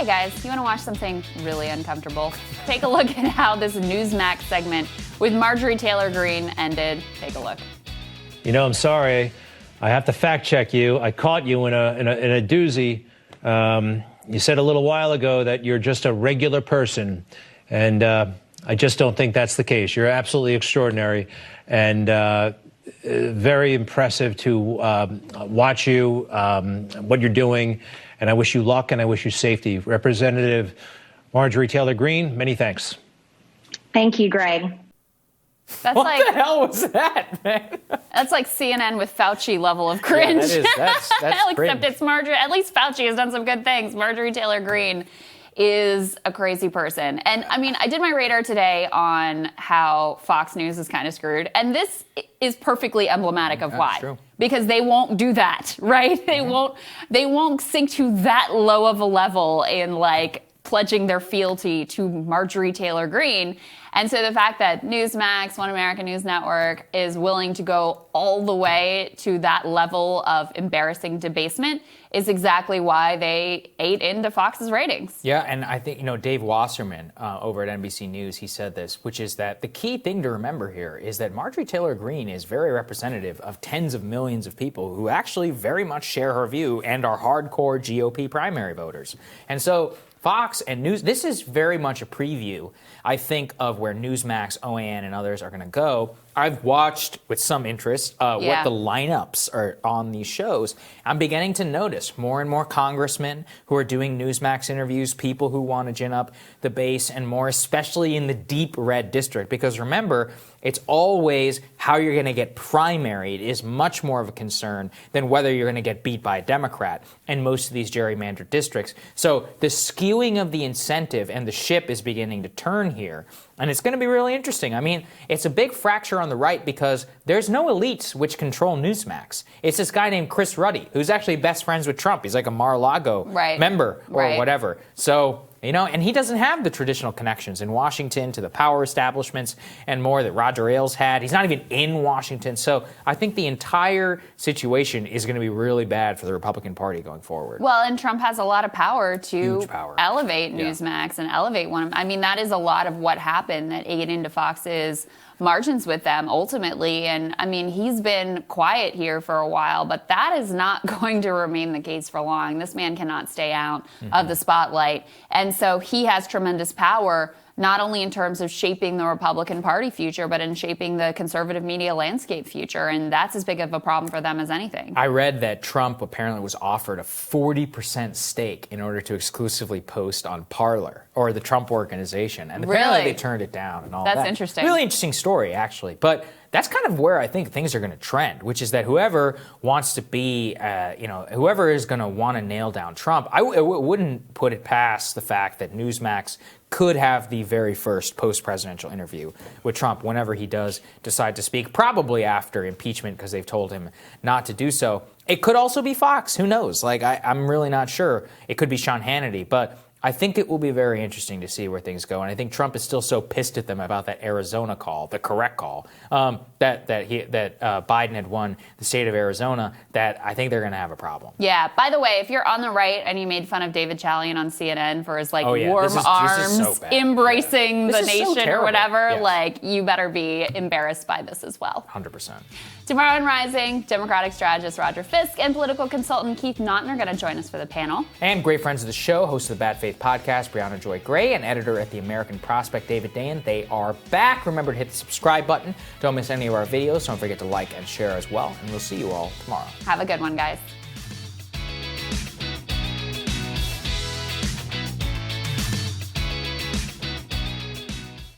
Hey guys, you want to watch something really uncomfortable? Take a look at how this Newsmax segment with Marjorie Taylor Greene ended. Take a look. You know, I'm sorry. I have to fact check you. I caught you in a doozy. You said a little while ago that you're just a regular person, and I just don't think that's the case. You're absolutely extraordinary, and very impressive to watch you, what you're doing, and I wish you luck and I wish you safety. Representative Marjorie Taylor Greene, many thanks. Thank you, Greg. That's what like, the hell was that, man? That's like CNN with Fauci level of cringe. Yeah, that's Except cringe. it's Marjorie. At least Fauci has done some good things. Marjorie Taylor Greene is a crazy person. And I mean, I did my radar today on how Fox News is kind of screwed. And this is perfectly emblematic of why. True. Because they won't do that, right? They won't sink to that low of a level in like pledging their fealty to Marjorie Taylor Greene. And so the fact that Newsmax, One American News Network, is willing to go all the way to that level of embarrassing debasement is exactly why they ate into Fox's ratings. Yeah, and I think, Dave Wasserman over at NBC News, he said this, which is that the key thing to remember here is that Marjorie Taylor Greene is very representative of tens of millions of people who actually very much share her view and are hardcore GOP primary voters. And so Fox and News, this is very much a preview, I think, of where Newsmax, OAN, and others are going to go. I've watched with some interest what the lineups are on these shows. I'm beginning to notice more and more congressmen who are doing Newsmax interviews, people who want to gin up the base, and more especially in the deep red district. Because remember, it's always how you're going to get primaried is much more of a concern than whether you're going to get beat by a Democrat in most of these gerrymandered districts. So the skewing of the incentive and the ship is beginning to turn here. And it's going to be really interesting. I mean, it's a big fracture on the right because there's no elites which control Newsmax. It's this guy named Chris Ruddy, who's actually best friends with Trump. He's like a Mar-a-Lago member or whatever. So, and he doesn't have the traditional connections in Washington to the power establishments and more that Roger Ailes had. He's not even in Washington. So I think the entire situation is going to be really bad for the Republican Party going forward. Well, and Trump has a lot of power to Huge power. Elevate Newsmax and elevate one. I mean, that is a lot of what happened that ate into Fox's margins with them ultimately. And I mean, he's been quiet here for a while, but that is not going to remain the case for long. This man cannot stay out of the spotlight. And so he has tremendous power, not only in terms of shaping the Republican Party future, but in shaping the conservative media landscape future. And that's as big of a problem for them as anything. I read that Trump apparently was offered a 40% stake in order to exclusively post on Parler or the Trump Organization. And apparently they turned it down and all that. That's interesting. Really interesting story, actually. But that's kind of where I think things are going to trend, which is that whoever wants to be, whoever is going to want to nail down Trump, I wouldn't put it past the fact that Newsmax could have the very first post-presidential interview with Trump whenever he does decide to speak, probably after impeachment because they've told him not to do so. It could also be Fox. Who knows? I'm really not sure. It could be Sean Hannity, but I think it will be very interesting to see where things go. And I think Trump is still so pissed at them about that Arizona call, the correct call, that Biden had won the state of Arizona, that I think they're going to have a problem. Yeah. By the way, if you're on the right and you made fun of David Chalian on CNN for his warm This arms, is so embracing the This is so nation or terrible. whatever, Yes. you better be embarrassed by this as well. 100%. Tomorrow in Rising, Democratic strategist Roger Fisk and political consultant Keith Naughton are going to join us for the panel. And great friends of the show, host of the Bad Faith podcast, Brianna Joy Gray, and editor at The American Prospect, David Dayen. They are back. Remember to hit the subscribe button. Don't miss any of our videos. Don't forget to like and share as well. And we'll see you all tomorrow. Have a good one, guys.